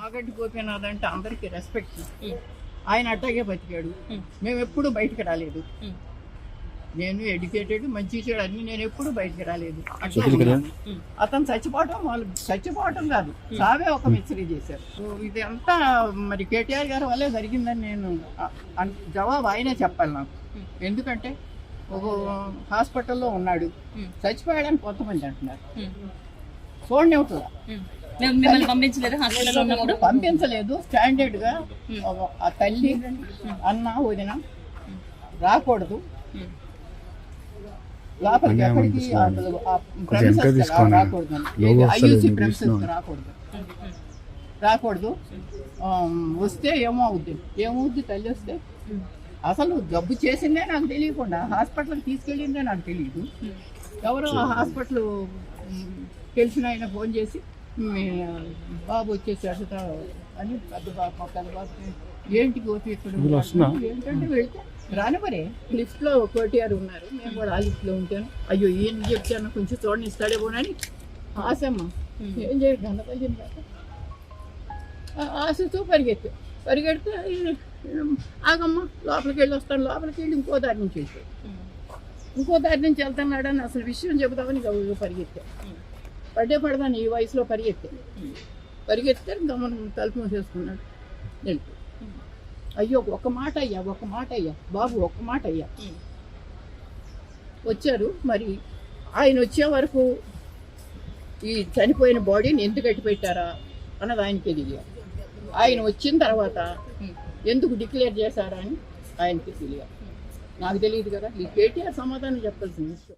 మాగంటి గోపీనాథ్ అంటే అందరికీ రెస్పెక్ట్. ఆయన అట్టాగే బతికాడు. మేము ఎప్పుడు బయటకు రాలేదు. నేను ఎడ్యుకేటెడ్, మంచి చెడు అన్ని, నేను ఎప్పుడు బయటకు రాలేదు. అతను చచ్చిపోవటం కాదు, సావే ఒక మిస్టరీ చేశారు. ఇది అంతా మరి కేటీఆర్ గారి వల్లే జరిగిందని నేను జవాబు ఆయనే చెప్పాలి నాకు. ఎందుకంటే ఒక హాస్పిటల్లో ఉన్నాడు, చచ్చిపోయాడని కొంతమంది అంటున్నారు. చూడనివ్వట్లా, పంపించలేదు. స్టాండర్డ్ గా ఆ తల్లి అన్న వదిన రాకూడదు లోపలికి, ఎక్కడికి రాకూడదు. వస్తే ఏమవుద్ది తల్లి వస్తే. అసలు జబ్బు చేసిందే నాకు తెలియకుండా హాస్పిటల్కి తీసుకెళ్ళిందే నాకు తెలియదు. ఎవరో హాస్పిటల్ తెలిసిన ఆయన ఫోన్ చేసి బాబు వచ్చేసాడు అని పెద్ద బాబు ఏంటి గోపి ఇక్కడ ఏంటంటే వెళ్తే రానివరే లిఫ్ట్లో కోటిఆర్ ఉన్నారు, మేము కూడా ఆ లిఫ్ట్లో ఉంటాను. అయ్యో ఏం చెప్తాను, కొంచెం చూడండి ఇస్తాడేమోనని ఆశమ్మ ఏం చేయదు గందపల్లి ఆశతో పరిగెడితే ఆగమ్మ లోపలికి వెళ్ళి వస్తాను, లోపలికి వెళ్ళి ఇంకో దారి నుంచి వెళ్తున్నాడని అసలు విషయం చెబుతామని పరిగెత్తా. పడదాను ఈ వయసులో పరిగెత్తే గమనం తలుపు మూసేసుకున్నాడు. వెళ్ళి అయ్యో ఒక్క మాట అయ్యా బాబు, ఒక్క మాట అయ్యా. వచ్చారు. మరి ఆయన వచ్చే వరకు ఈ చనిపోయిన బాడీని ఎందుకు కట్టి పెట్టారా అన్నది ఆయనకి తెలియదు. ఆయన వచ్చిన తర్వాత ఎందుకు డిక్లేర్ చేశారా అని ఆయనకి తెలియదు. నాకు తెలియదు కదా. ఈ కేటీఆర్ సమాధానం చెప్పాల్సిన విషయం.